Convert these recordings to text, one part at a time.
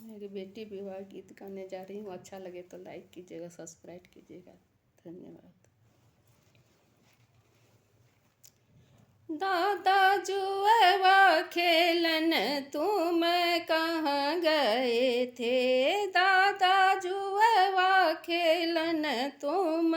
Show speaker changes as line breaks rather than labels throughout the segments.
मेरी बेटी विवाह गीत गाने जा रही हूँ। अच्छा लगे तो लाइक कीजिएगा, सब्सक्राइब कीजिएगा। धन्यवाद। दादा जुआ खेलन तुम कहाँ गए थे? दादा जुआ खेलन तुम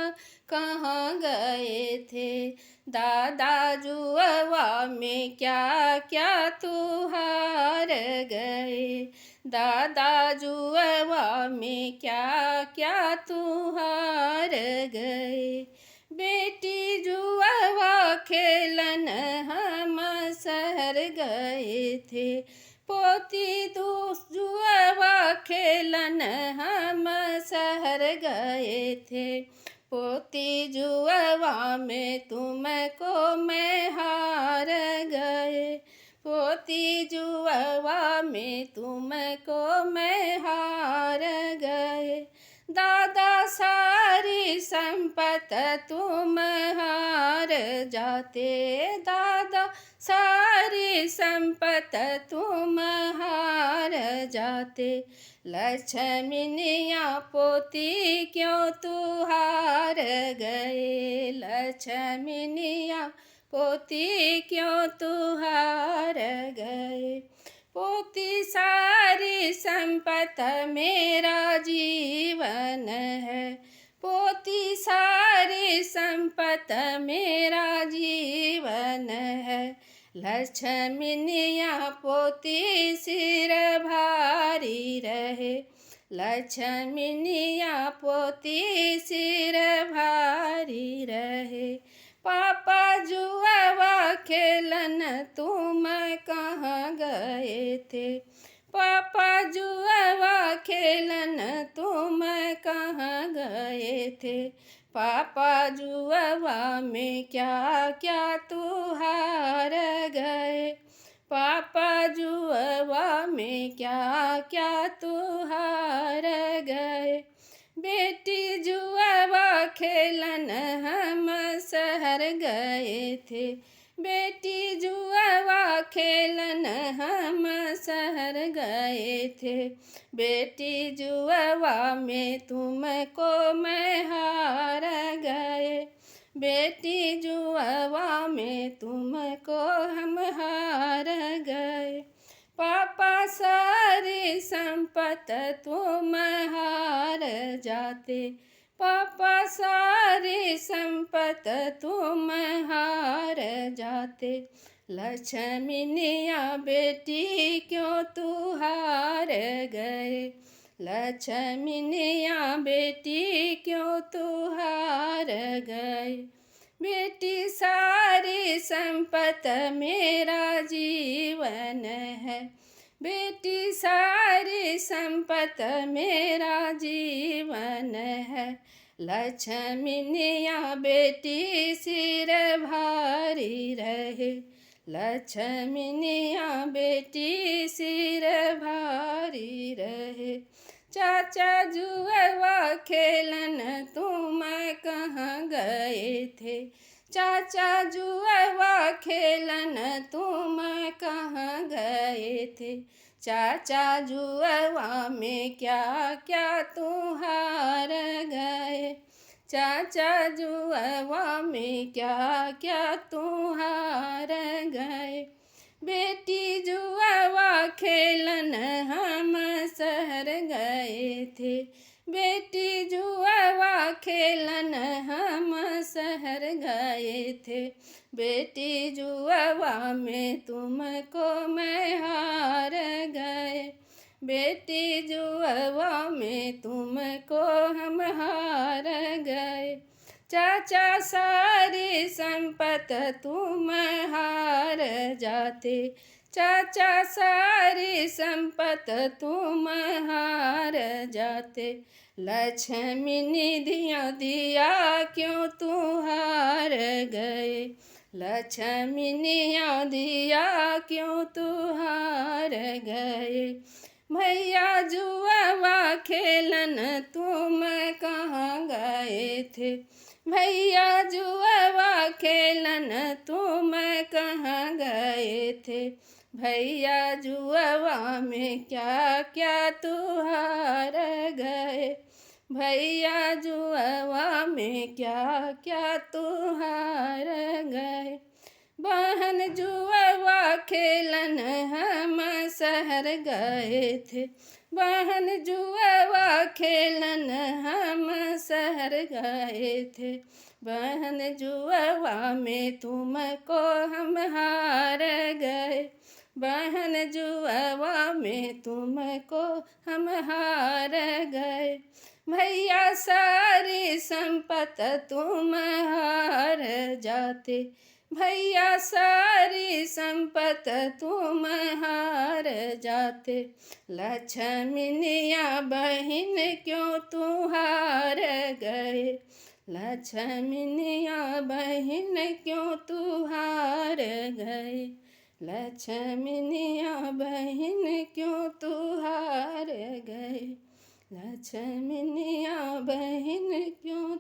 कहाँ गए थे? दादा जुआ में क्या क्या तू हार गए? दादा जुआ में क्या क्या तू हार गए? बेटी जुआ खेलन हम शहर गए थे। पोती दूस जुआ खेलन हम शहर गए थे। पोती जुआ में तुमको मैं हार गए। पोती जुआ में तुमको मैं हार गए। दादा सारी संपत तुम हार जाते। दादा सारी संपत तुम हार जाते। लक्ष्मनिया पोती क्यों तू हार गए? लक्ष्मनिया पोती क्यों तू हार गए? पोती सारी संपत मेरा जीवन है। पोती सारी संपत मेरा जीवन है। लक्ष्मनिया पोती सिर भारी रहे। लक्ष्मनिया पोती सिर भारी रहे। पापा जुआ खेलन तुम कहाँ गए थे? पापा जुआ खेलन तुम कहाँ गए थे? पापा जुआ में क्या क्या तू हार गए? पापा जुआ में क्या क्या तू हार गए? बेटी जुआ खेलन हम शहर गए थे। बेटी जुआ खेलन हम शहर गए थे। बेटी जुआ में तुमको मैं हार गए। बेटी जुआ में तुमको हम हार गए। पापा सारी संपत तुम हार जाते। पापा सारी संपत तुम हार जाते। लक्ष्मनिया बेटी क्यों तू हार गए? लक्ष्मनिया बेटी क्यों तू हार गए? बेटी सारी संपत मेरा जीवन है। बेटी सारी संपत मेरा जीवन है। लक्ष्मनिया बेटी सिर भारी रहे। लक्ष्मनिया बेटी सिर भारी रहे। चाचा जुआ खेलन तुम कहाँ गए थे? चाचा जुआ खेलन तुम कहाँ गए थे? चाचा जुआ में क्या क्या तू हार गए? चाचा जुआ में क्या क्या तू हार गए? बेटी जुआ खेलन हम शहर गए थे। बेटी जुआ खेलन हम शहर गए थे। बेटी जुआ में तुमको मैं हार गए। बेटी जुआ में तुमको हम हार गए। चाचा सारी संपत तुम हार जाते। चाचा सारी संपत तुम हार जाते। लक्ष्मी दिया क्यों तू हार गए? लक्ष्मी दिया क्यों तू हार गए? भैया जुआ खेलन तुम कहाँ गए थे? भैया जुआ खेलन तुम कहाँ गए थे? भैया जुआवा में क्या क्या तू हार गए, भैया जुआवा में क्या क्या तू हार गए। बहन जुआवा खेलन हम शहर गए थे, बहन जुआवा खेलन हम शहर गए थे। बहन जुआवा में तुमको हम हार गए, बहन जुआवा में तुमको हम हार गए। भैया सारी संपत तुम हार जाते, भैया सारी संपत तुम हार जाते। लक्ष्मनिया बहन क्यों तू हार गए, लक्ष्मनिया बहन क्यों तू हार गए, लक्ष्मनिया बहन क्यों तू हार गए, लक्ष्मनिया बहन क्यों